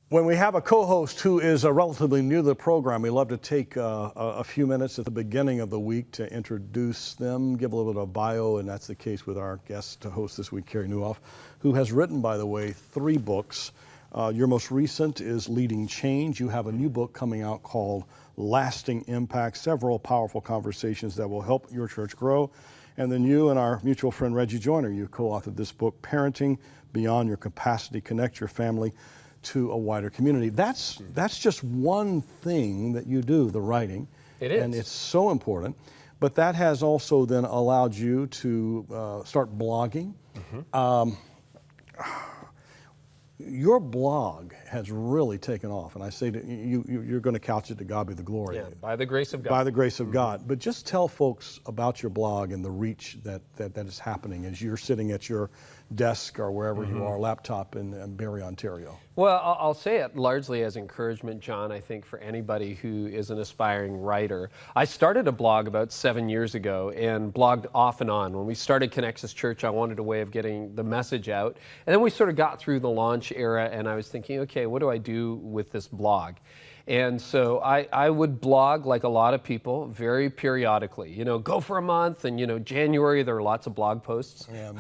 When we have a co-host who is relatively new to the program, we love to take a few minutes at the beginning of the week to introduce them, give a little bit of bio, and that's the case with our guest host this week, Carey Nieuwhof, who has written, by the way, 3 books. Your most recent is Leading Change. You have a new book coming out called Lasting Impact, several powerful conversations that will help your church grow. And then you and our mutual friend Reggie Joyner, you co-authored this book, Parenting Beyond Your Capacity, Connect Your Family to a Wider Community. That's just one thing that you do, the writing. It is. And it's so important. But that has also then allowed you to start blogging. Mm-hmm. Your blog has really taken off, and I say to you, you're going to couch it to God be the glory. Yeah, by the grace of God. By the grace of God. But just tell folks about your blog and the reach that is happening as you're sitting at your desk or wherever you are, laptop in Barrie, Ontario. Well, I'll say it largely as encouragement, John, I think, for anybody who is an aspiring writer. I started a blog about 7 years ago and blogged off and on. When we started Connexus Church, I wanted a way of getting the message out. And then we sort of got through the launch era, and I was thinking, okay, what do I do with this blog? And so I would blog like a lot of people very periodically, go for a month, and January there are lots of blog posts. Yeah,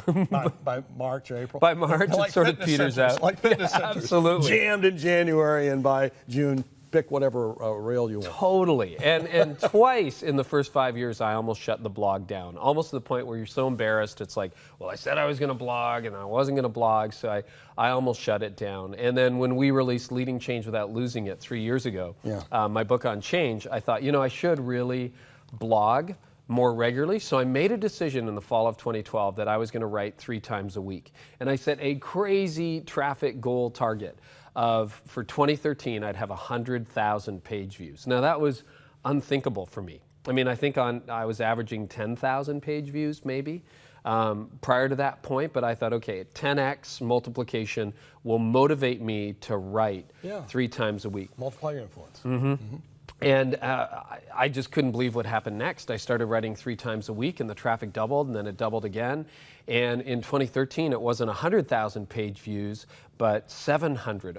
by March or April. By March it sort of peters out. Like fitness centers. Absolutely. Jammed in January, and by June, pick whatever rail you want. Totally. And twice in the first 5 years, I almost shut the blog down, almost to the point where you're so embarrassed. It's like, well, I said I was going to blog and I wasn't going to blog, so I almost shut it down. And then when we released Leading Change Without Losing It 3 years ago, my book on change, I thought, I should really blog more regularly. So I made a decision in the fall of 2012 that I was going to write 3 times a week. And I set a crazy traffic goal target of, for 2013, I'd have 100,000 page views. Now that was unthinkable for me. I mean, I think I was averaging 10,000 page views maybe prior to that point, but I thought, okay, 10x multiplication will motivate me to write 3 times a week. Multiply your influence. Mm-hmm. Mm-hmm. And I just couldn't believe what happened next. I started writing 3 times a week, and the traffic doubled, and then it doubled again. And in 2013, it wasn't 100,000 page views, but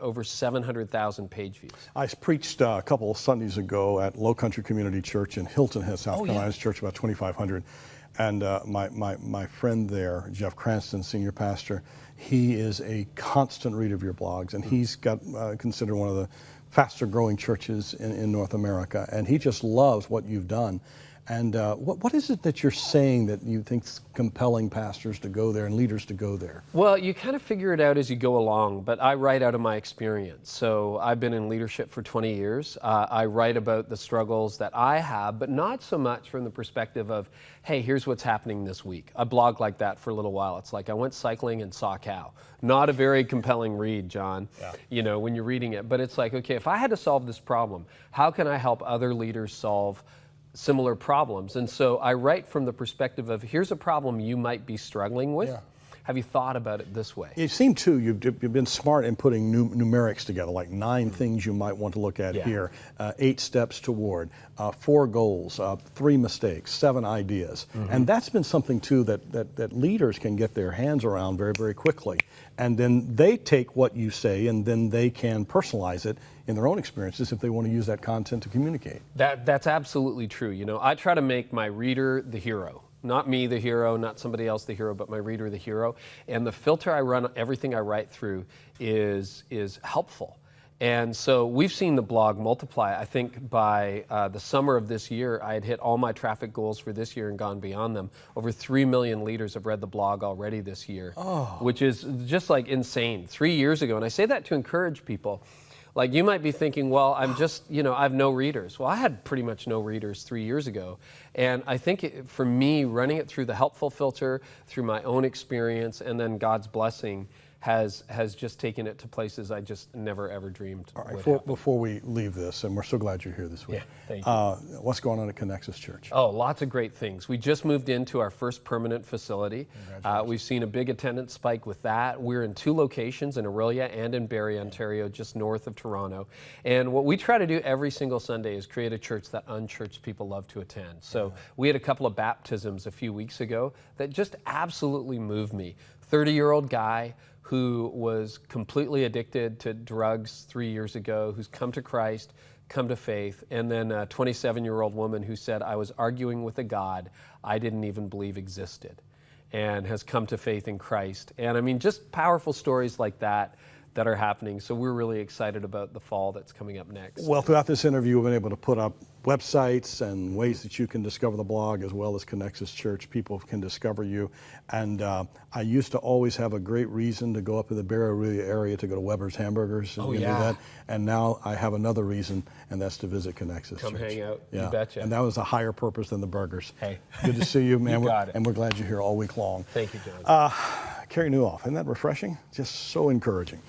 over 700,000 page views. I preached a couple of Sundays ago at Low Country Community Church in Hilton Head, South Carolina's church, about 2,500. And my friend there, Jeff Cranston, senior pastor, he is a constant reader of your blogs, and he's got considered one of the faster growing churches in North America, and he just loves what you've done. And what is it that you're saying that you think's compelling pastors to go there and leaders to go there? Well, you kind of figure it out as you go along, but I write out of my experience. So I've been in leadership for 20 years. I write about the struggles that I have, but not so much from the perspective of, hey, here's what's happening this week. I blog like that for a little while. It's like I went cycling and saw a cow. Not a very compelling read, John, when you're reading it. But it's like, okay, if I had to solve this problem, how can I help other leaders solve similar problems? And so I write from the perspective of, here's a problem you might be struggling with. Have you thought about it this way? It seemed too, you've been smart in putting numerics together, like 9 things you might want to look at here, 8 steps toward, 4 goals, 3 mistakes, 7 ideas. And that's been something too that leaders can get their hands around very, very quickly. And then they take what you say and then they can personalize it in their own experiences if they want to use that content to communicate. That's absolutely true. I try to make my reader the hero. Not me the hero, not somebody else the hero, but my reader the hero. And the filter I run everything I write through is helpful. And so we've seen the blog multiply. I think by the summer of this year, I had hit all my traffic goals for this year and gone beyond them. Over 3 million leaders have read the blog already this year, which is just like insane. 3 years ago, and I say that to encourage people. Like you might be thinking, well, I'm just, I have no readers. Well, I had pretty much no readers 3 years ago. And I think for me, running it through the helpful filter, through my own experience, and then God's blessing has just taken it to places I just never ever dreamed would happen. Before we leave this, and we're so glad you're here this week. Thank you. What's going on at Connexus Church? Oh, lots of great things. We just moved into our first permanent facility. We've seen a big attendance spike with that. We're in 2 locations, in Orillia and in Barrie, Ontario, just north of Toronto. And what we try to do every single Sunday is create a church that unchurched people love to attend. So we had a couple of baptisms a few weeks ago that just absolutely moved me. 30-year-old guy who was completely addicted to drugs 3 years ago, who's come to Christ, come to faith, and then a 27-year-old woman who said, I was arguing with a God I didn't even believe existed, and has come to faith in Christ. And I mean, just powerful stories like that that are happening. So we're really excited about the fall that's coming up next. Well, throughout this interview, we've been able to put up websites and ways that you can discover the blog, as well as Connexus Church. People can discover you. And I used to always have a great reason to go up to the Bay Area to go to Weber's Hamburgers and do that. And now I have another reason, and that's to visit Connexus Come Church. hang out. Yeah. You betcha. And that was a higher purpose than the burgers. Hey. Good to see you, man. You got it. And we're glad you're here all week long. Thank you, John. Carey Nieuwhof, isn't that refreshing? Just so encouraging.